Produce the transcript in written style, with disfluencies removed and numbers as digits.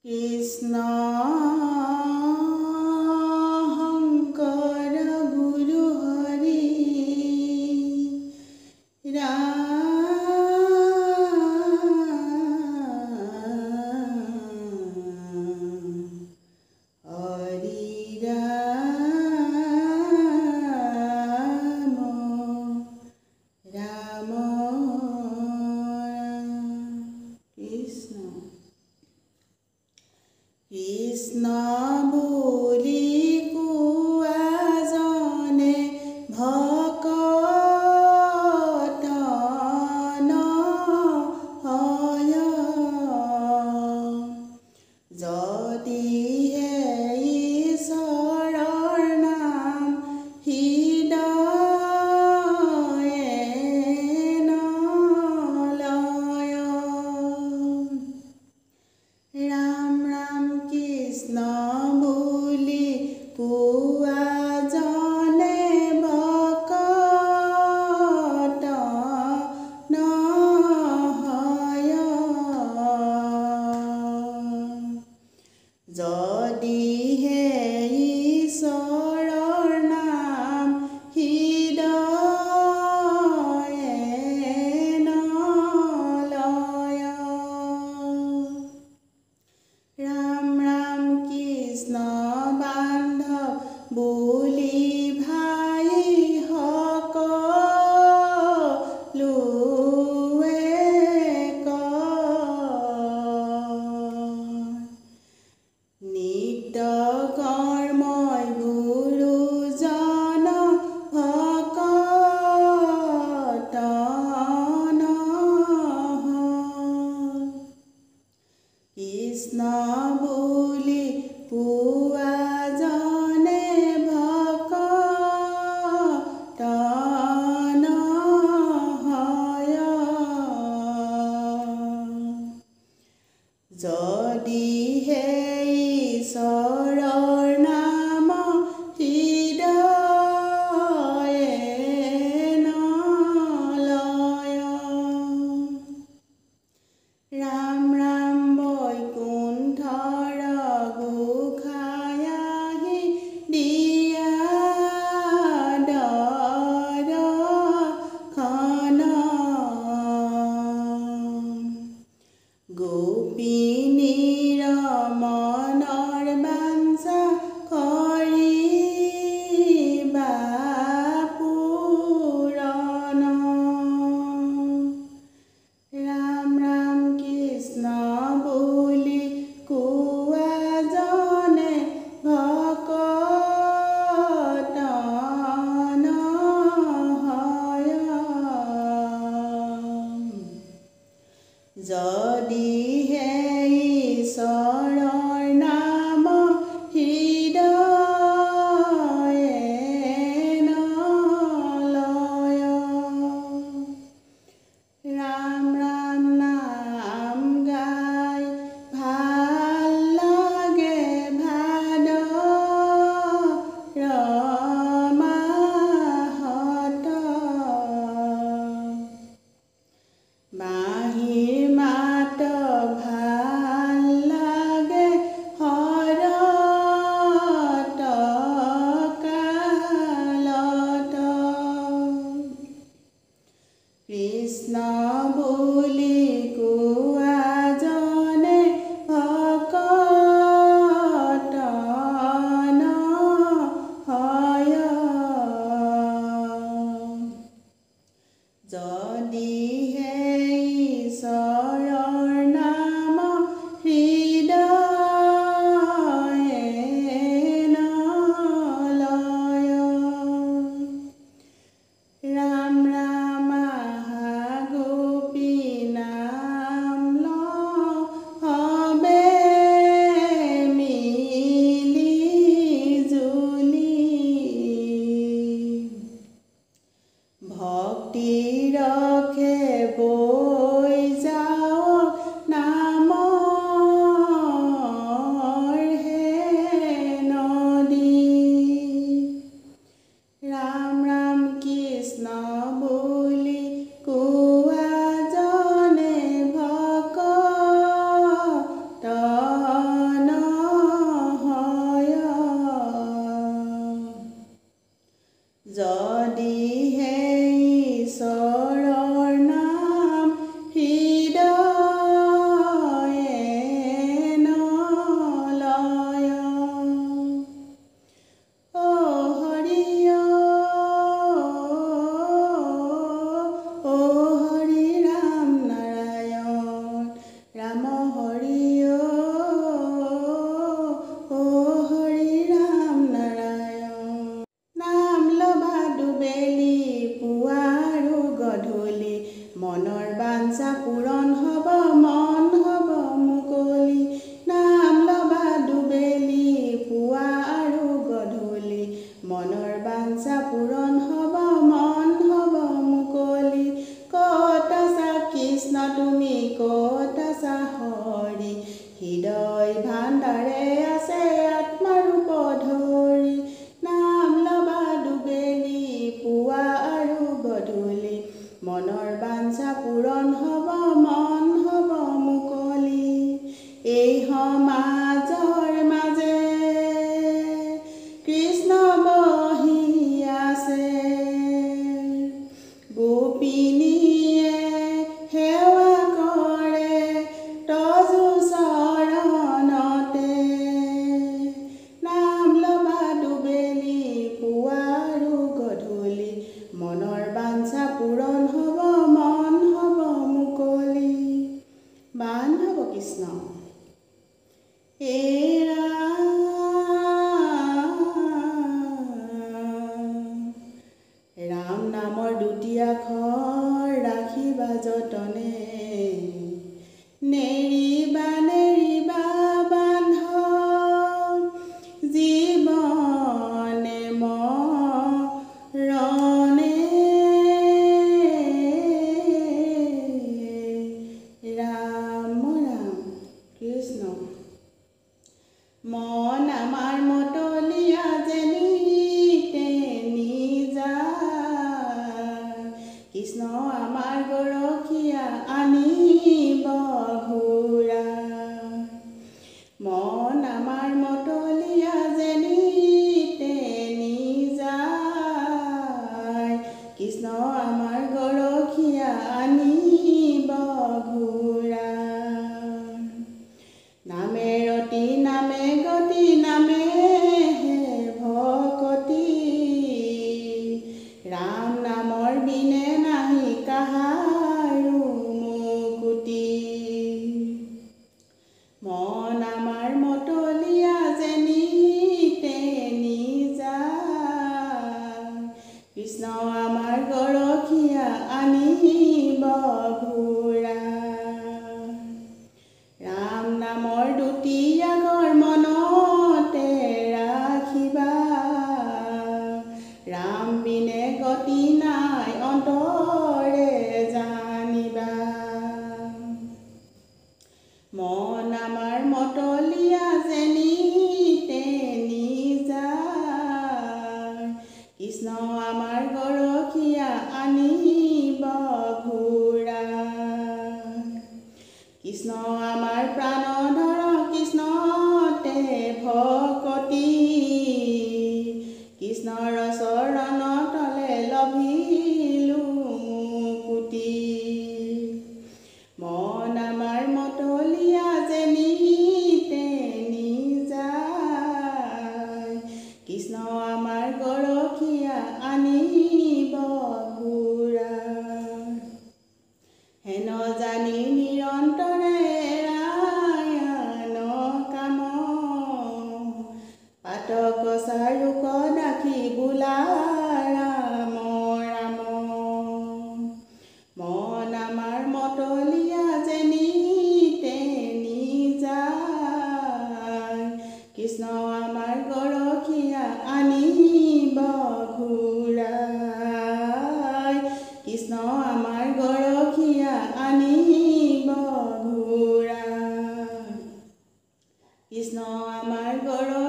কৃষ্ণ শংকৰ গুৰু হৰি হৰি ৰাম কৃষ্ণ কৃষ্ণ বুলি কোৱা জনে ভকত নহয় যদিহে ঈশ্বৰৰ নাম হৃদয়ে নলয়। ৰাম ৰাম কৃষ্ণ বুলি কোৱা জনে ভকত নহয় যদিহে ঈশ্বৰৰ নাম হৃদয়ে নলয়। ৰাম ৰাম কৃষ্ণ বান্ধৱ বুলি ভাই সকলোৱে কয় নিত্য কৰ্মই গুৰুজন ভকত নহয় কৃষ্ণ বুলি কোৱা জনে ভকত নহয় যদিহে ঈশ্বৰৰ নাম হৃদয়ে নলয়। ৰাম ৰাম বৈকুণ্ঠৰ গোসাঁই আহি দিয়া দৰ্শন গোপিনীৰ হৃদয় ভাণ্ডাৰে আছে আত্মাৰূপ ধৰি নাম লবা দুবেলি পুৱা আৰু গধূলি মনৰ বাঞ্ছা পূৰণ হ'ব মন হ'ব মুকলি এই সমাজৰ মাজে কৃষ্ণ বহি আছে গোপিনীয়ে সেৱা কৰে তজু চৰণতে নাম লবা দুবেলি পুৱা আৰু গধূলি মনৰ বাঞ্ছা পূৰণ হ'ব মন হ'ব মুকলি বান হ'ব কৃষ্ণ ৰাম নামৰ দুটি আখৰ ৰাখিবা যতনে নেৰিবা নেৰিবা বান্ধ জীৱনে মৰণে ৰাম ৰাম কৃষ্ণ মন আমাৰ মতলীয়া যেনি তেনি যায় কৃষ্ণ আমাৰ গৰখীয়া আনিব ঘূৰা মন আমাৰ মতলীয়া যেনি তেনি যায় কৃষ্ণ আমাৰ গৰখীয়া আনিব ঘূৰা নামে ৰতি নামে গতি নামে হে ভকতি ৰাম নামৰ বিনে নাহি কাহাৰো মুকুতি মন আমাৰ মতলীয়া যেনি তেনি যায় কৃষ্ণ আমাৰ গৰখীয়া আনিব ঘূৰা ৰাম নামৰ দুটি আখৰ মনতে ৰাখিবা ৰাম বিনে গতি নাই অন্তৰে জানিবা মন আমাৰ মতলীয়া যেনি তেনি যায় কৃষ্ণ আমাৰ গৰখীয়া আনিব ঘূৰা কৃষ্ণ আমাৰ প্ৰাণধৰ কৃষ্ণতে ভকতি কৃষ্ণৰ চৰণ তলে লভিলো মুকুতি মন আমাৰ মতলীয়া যেনি তেনি যায় কৃষ্ণ আমাৰ গৰখীয়া আনিব ঘূৰা হেন জানি নিৰন্তৰে ৰায়ণ কাম পাতক চাৰুক দাখি বোলা ৰাম ৰাম মন আমাৰ মতলীয়া যেনি তেনি যায় কৃষ্ণ আমাৰ গৰখীয়া আনিব ঘূৰা কৃষ্ণ আমাৰ গৰখীয়া আনিব ঘূৰা কৃষ্ণ আমাৰ গৰ